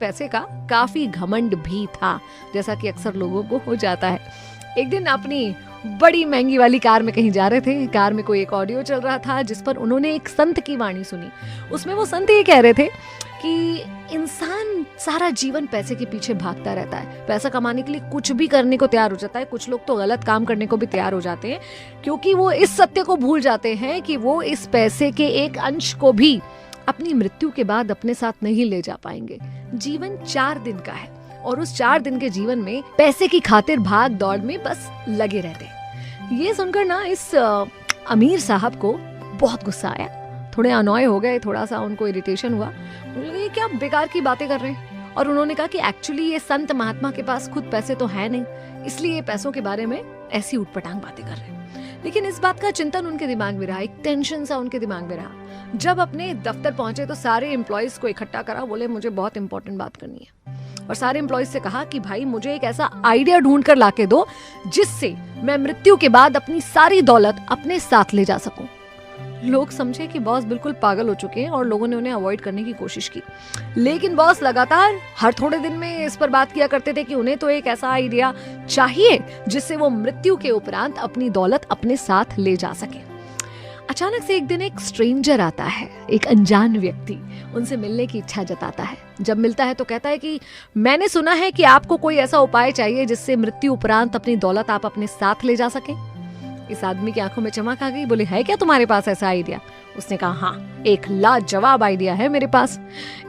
पैसे का काफी घमंड भी था, जैसा कि अक्सर लोगों को हो जाता है। एक दिन अपनी बड़ी महंगी वाली कार में कहीं जा रहे थे। कार में कोई एक ऑडियो चल रहा था जिस पर उन्होंने एक संत की वाणी सुनी। उसमें वो संत ये कह रहे थे कि इंसान सारा जीवन पैसे के पीछे भागता रहता है, पैसा कमाने के लिए कुछ भी करने को तैयार हो जाता है। कुछ लोग तो गलत काम करने को भी तैयार हो जाते हैं, क्योंकि वो इस सत्य को भूल जाते हैं कि वो इस पैसे के एक अंश को भी अपनी मृत्यु के बाद अपने साथ नहीं ले जा पाएंगे। जीवन 4 दिन का है और उस 4 दिन के जीवन में पैसे की खातिर भाग दौड़ में बस लगे रहते। ये सुनकर ना इस अमीर साहब को बहुत गुस्सा आया, थोड़े अनॉय हो गए, थोड़ा सा उनको इरिटेशन हुआ। ये क्या बेकार की बातें कर रहे हैं। और उन्होंने कहा कि एक्चुअली ये संत महात्मा के पास खुद पैसे तो है नहीं, इसलिए पैसों के बारे में ऐसी उटपटांग बातें कर रहे हैं। लेकिन इस बात का चिंतन उनके दिमाग में रहा, एक टेंशन सा उनके दिमाग में रहा। जब अपने दफ्तर पहुंचे तो सारे एम्प्लॉयज को इकट्ठा करा, बोले मुझे बहुत इंपॉर्टेंट बात करनी है। और सारे एम्प्लॉयज से कहा कि भाई मुझे एक ऐसा आइडिया ढूंढ कर लाके दो जिससे मैं मृत्यु के बाद अपनी सारी दौलत अपने साथ ले जा सकूं। लोग समझे कि बॉस बिल्कुल पागल हो चुके हैं और लोगों ने उन्हें अवॉइड करने की कोशिश की। लेकिन बॉस लगातार हर थोड़े दिन में इस पर बात किया करते थे कि उन्हें तो एक ऐसा आइडिया चाहिए जिससे वो मृत्यु के उपरांत अपनी दौलत अपने साथ ले जा सके। अचानक से एक दिन एक स्ट्रेंजर आता है, एक अनजान व्यक्ति उनसे मिलने की इच्छा जताता है। जब मिलता है तो कहता है कि मैंने सुना है कि आपको कोई ऐसा उपाय चाहिए जिससे मृत्यु उपरांत अपनी दौलत आप अपने साथ ले जा सके। इस आदमी की आंखों में चमक आ गई, बोले है क्या तुम्हारे पास ऐसा आइडिया? उसने कहा हाँ, एक लाजवाब आइडिया है मेरे पास।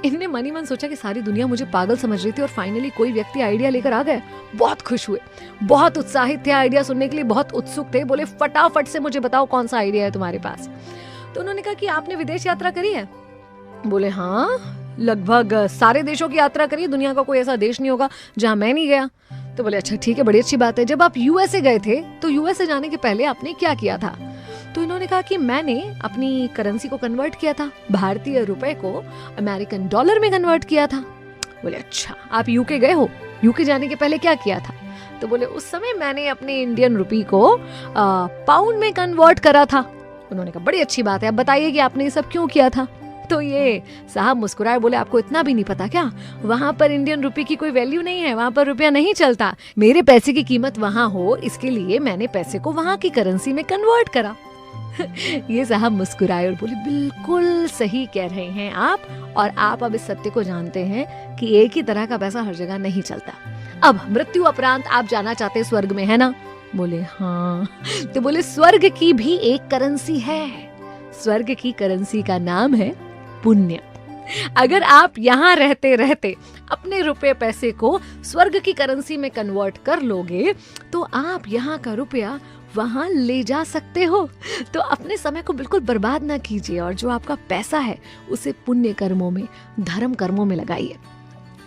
इन्होंने मन ही मन सोचा कि सारी दुनिया मुझे पागल समझ रही थी और फाइनली कोई व्यक्ति आइडिया लेकर आ गया। बहुत खुश हुए, बहुत उत्साहित थे, आइडिया सुनने के लिए बहुत उत्सुक थे। बोले फटाफट से मुझे बताओ कौन सा आइडिया है तुम्हारे पास। तो उन्होंने कहा कि आपने विदेश यात्रा करी है? बोले हाँ, लगभग सारे देशों की यात्रा करी, दुनिया का कोई ऐसा देश नहीं होगा जहां मैं नहीं गया। तो बोले अच्छा ठीक है, बड़ी अच्छी बात है। जब आप यूएसए गए थे तो यूएसए जाने के पहले आपने क्या किया था? तो इन्होंने कहा कि मैंने अपनी करेंसी को कन्वर्ट किया था, भारतीय रुपए को अमेरिकन डॉलर में कन्वर्ट किया था। बोले अच्छा, आप यूके गए हो, यूके जाने के पहले क्या किया था? तो बोले उस समय मैंने अपने इंडियन रुपी को पाउंड में कन्वर्ट करा था। उन्होंने कहा बड़ी अच्छी बात है, अब बताइए कि आपने ये सब क्यों किया था? तो ये साहब मुस्कुराए, बोले आपको इतना भी नहीं पता क्या? वहां पर इंडियन रुपए की कोई वैल्यू नहीं है, वहां पर रुपया नहीं चलता। मेरे पैसे की कीमत वहां हो इसके लिए मैंने पैसे को वहां की करेंसी में कन्वर्ट करा। ये साहब मुस्कुराए और बोले बिल्कुल सही कह रहे हैं आप, और आप अब इस सत्य को जानते हैं कि एक ही तरह का पैसा हर जगह नहीं चलता। अब मृत्यु उपरांत आप जाना चाहते स्वर्ग में, है ना? बोले हाँ। तो बोले स्वर्ग की भी एक करेंसी है, स्वर्ग की करेंसी का नाम है पुण्य। अगर आप यहाँ रहते रहते अपने रुपए पैसे को स्वर्ग की करेंसी में कन्वर्ट कर लोगे तो आप यहाँ का रुपया वहां ले जा सकते हो। तो अपने समय को बिल्कुल बर्बाद ना कीजिए और जो आपका पैसा है उसे पुण्य कर्मों में, धर्म कर्मों में लगाइए।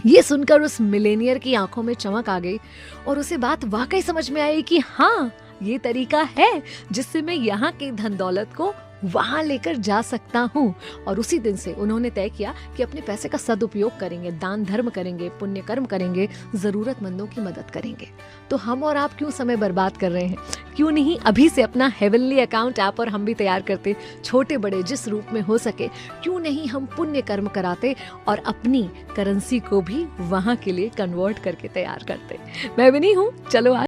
ये सुनकर उस मिलेनियर की आंखों में चमक आ गई और उसे बात वाकई समझ में आई कि हाँ, ये तरीका है जिससे मैं यहाँ की धन दौलत को वहां लेकर जा सकता हूँ। और उसी दिन से उन्होंने तय किया कि अपने पैसे का सदुपयोग करेंगे, दान धर्म करेंगे, पुण्य कर्म करेंगे, जरूरतमंदों की मदद करेंगे। तो हम और आप क्यों समय बर्बाद कर रहे हैं? क्यों नहीं अभी से अपना हेवनली अकाउंट आप और हम भी तैयार करते, छोटे बड़े जिस रूप में हो सके। क्यों नहीं हम पुण्य कर्म कराते और अपनी करेंसी को भी वहां के लिए कन्वर्ट करके तैयार करते। मैं भी नहीं हूँ, चलो आज